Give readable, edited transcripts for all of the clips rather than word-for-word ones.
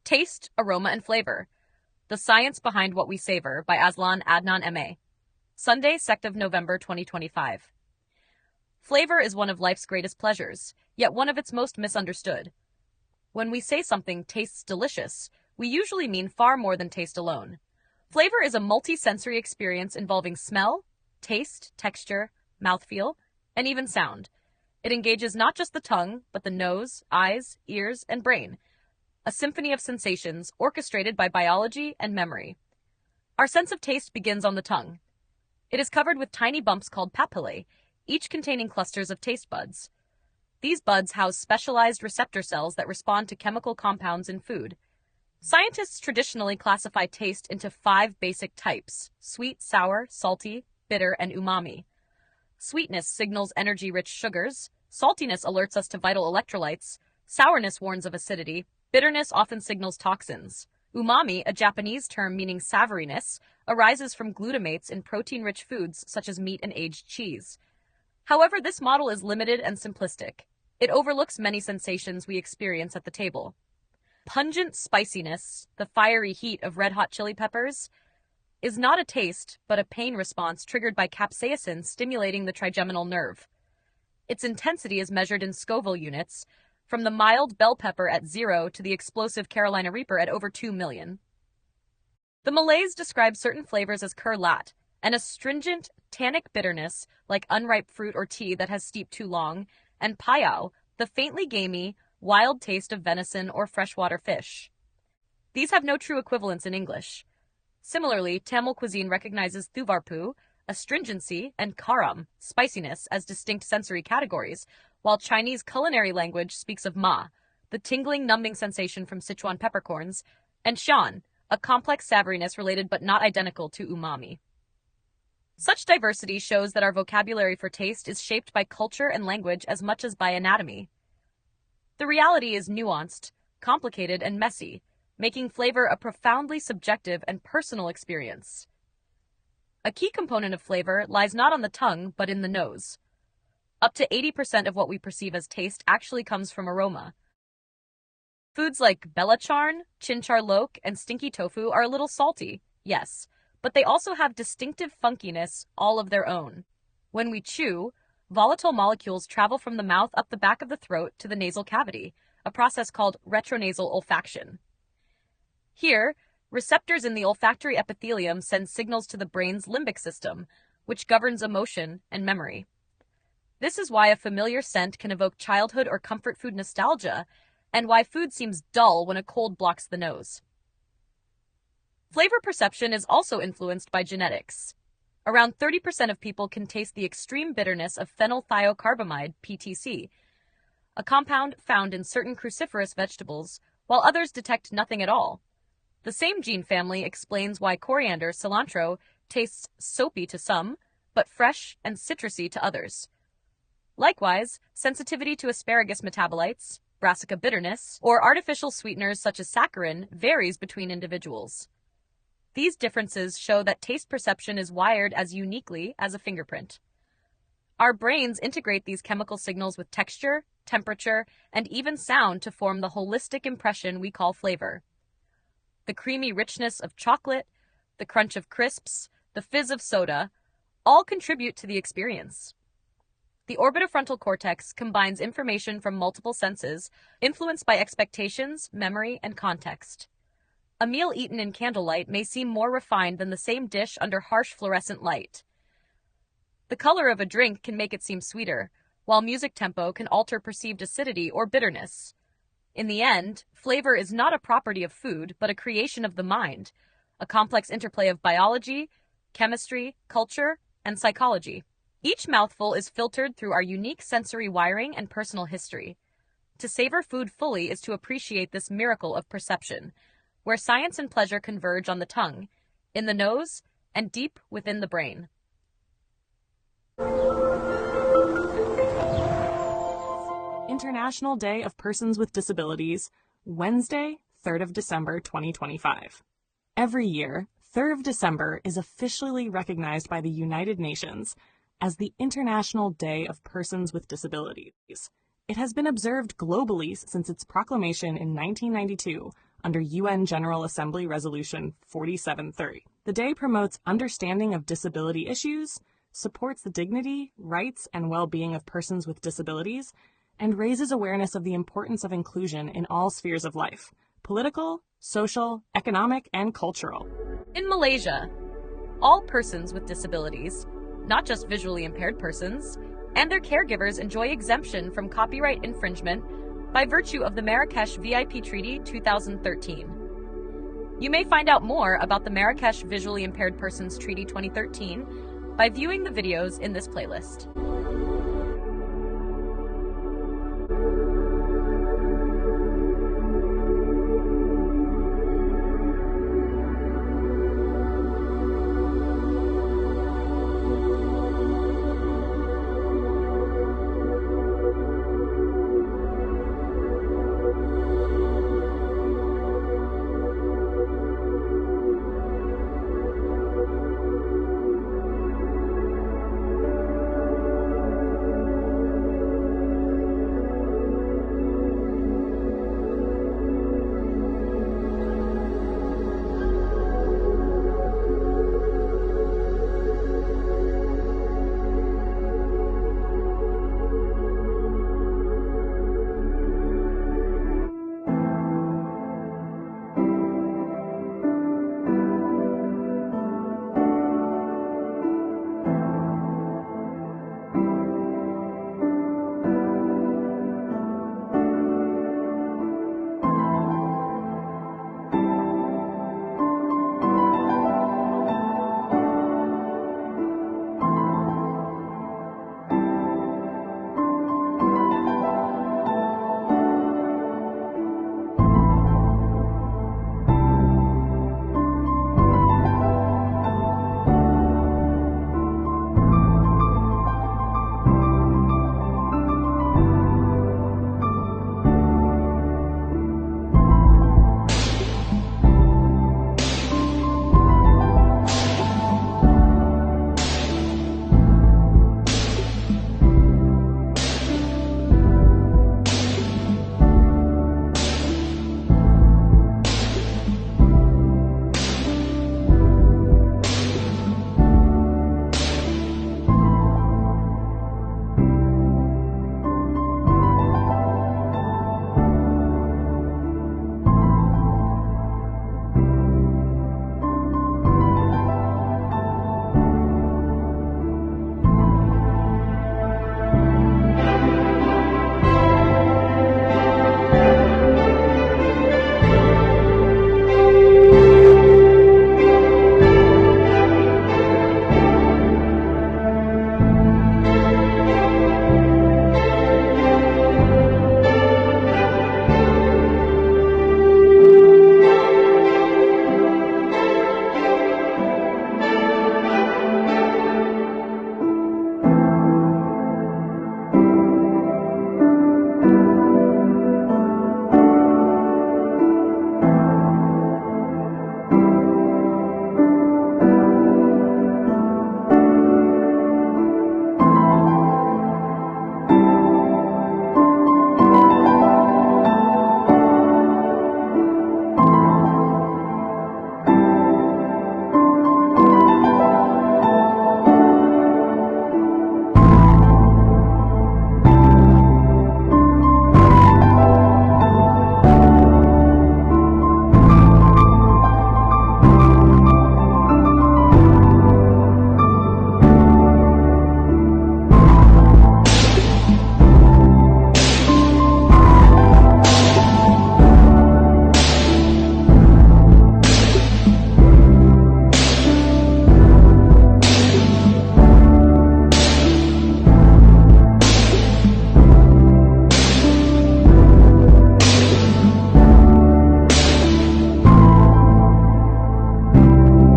Taste, Aroma and Flavour. The Science Behind What We Savour by Aslan Adnan M.A. Sunday, 2nd of November 2025. Flavor is one of life's greatest pleasures, yet one of its most misunderstood. When we say something tastes delicious, we usually mean far more than taste alone. Flavor is a multi-sensory experience involving smell, taste, texture, mouthfeel, and even sound. It engages not just the tongue, but the nose, eyes, ears, and brain. A symphony of sensations orchestrated by biology and memory. Our sense of taste begins on the tongue. It is covered with tiny bumps called papillae, each containing clusters of taste buds. These buds house specialized receptor cells that respond to chemical compounds in food. Scientists traditionally classify taste into 5 basic types: sweet, sour, salty, bitter, and umami. Sweetness signals energy-rich sugars, saltiness alerts us to vital electrolytes, sourness warns of acidity, bitterness often signals toxins. Umami, a Japanese term meaning savouriness, arises from glutamates in protein-rich foods such as meat and aged cheese. However, this model is limited and simplistic. It overlooks many sensations we experience at the table. Pungent spiciness, the fiery heat of red-hot chili peppers, is not a taste, but a pain response triggered by capsaicin stimulating the trigeminal nerve. Its intensity is measured in Scoville units, from the mild bell pepper at 0 to the explosive Carolina Reaper at over 2 million. The Malays describe certain flavors as cur lat, an astringent, tannic bitterness like unripe fruit or tea that has steeped too long, and payau, the faintly gamey, wild taste of venison or freshwater fish. These have no true equivalents in English. Similarly, Tamil cuisine recognizes thuvarpu, astringency, and karam, spiciness, as distinct sensory categories, while Chinese culinary language speaks of ma, the tingling, numbing sensation from Sichuan peppercorns, and shan, a complex savouriness related but not identical to umami. Such diversity shows that our vocabulary for taste is shaped by culture and language as much as by anatomy. The reality is nuanced, complicated, and messy, making flavor a profoundly subjective and personal experience. A key component of flavor lies not on the tongue, but in the nose. Up to 80% of what we perceive as taste actually comes from aroma. Foods like belacharn, chinchar lok, and stinky tofu are a little salty, yes, but they also have distinctive funkiness all of their own. When we chew, volatile molecules travel from the mouth up the back of the throat to the nasal cavity, a process called retronasal olfaction. Here, receptors in the olfactory epithelium send signals to the brain's limbic system, which governs emotion and memory. This is why a familiar scent can evoke childhood or comfort food nostalgia, and why food seems dull when a cold blocks the nose. Flavor perception is also influenced by genetics. Around 30% of people can taste the extreme bitterness of phenylthiocarbamide, PTC, a compound found in certain cruciferous vegetables, while others detect nothing at all. The same gene family explains why coriander, cilantro, tastes soapy to some, but fresh and citrusy to others. Likewise, sensitivity to asparagus metabolites, brassica bitterness, or artificial sweeteners such as saccharin varies between individuals. These differences show that taste perception is wired as uniquely as a fingerprint. Our brains integrate these chemical signals with texture, temperature, and even sound to form the holistic impression we call flavor. The creamy richness of chocolate, the crunch of crisps, the fizz of soda, all contribute to the experience. The orbitofrontal cortex combines information from multiple senses, influenced by expectations, memory, and context. A meal eaten in candlelight may seem more refined than the same dish under harsh fluorescent light. The color of a drink can make it seem sweeter, while music tempo can alter perceived acidity or bitterness. In the end, flavor is not a property of food, but a creation of the mind, a complex interplay of biology, chemistry, culture, and psychology. Each mouthful is filtered through our unique sensory wiring and personal history. To savor food fully is to appreciate this miracle of perception, where science and pleasure converge on the tongue, in the nose, and deep within the brain. International Day of Persons with Disabilities, Wednesday, 3rd of December, 2025. Every year, 3rd of December is officially recognized by the United Nations as the International Day of Persons with Disabilities. It has been observed globally since its proclamation in 1992 under UN General Assembly Resolution 4730. The day promotes understanding of disability issues, supports the dignity, rights, and well-being of persons with disabilities, and raises awareness of the importance of inclusion in all spheres of life: political, social, economic, and cultural. In Malaysia, all persons with disabilities, not just visually impaired persons, and their caregivers enjoy exemption from copyright infringement by virtue of the Marrakesh VIP Treaty 2013. You may find out more about the Marrakesh Visually Impaired Persons Treaty 2013 by viewing the videos in this playlist.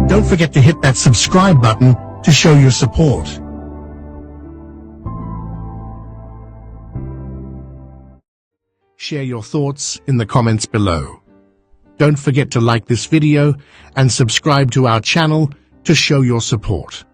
Don't forget to hit that subscribe button to show your support. Share your thoughts in the comments below. Don't forget to like this video and subscribe to our channel to show your support.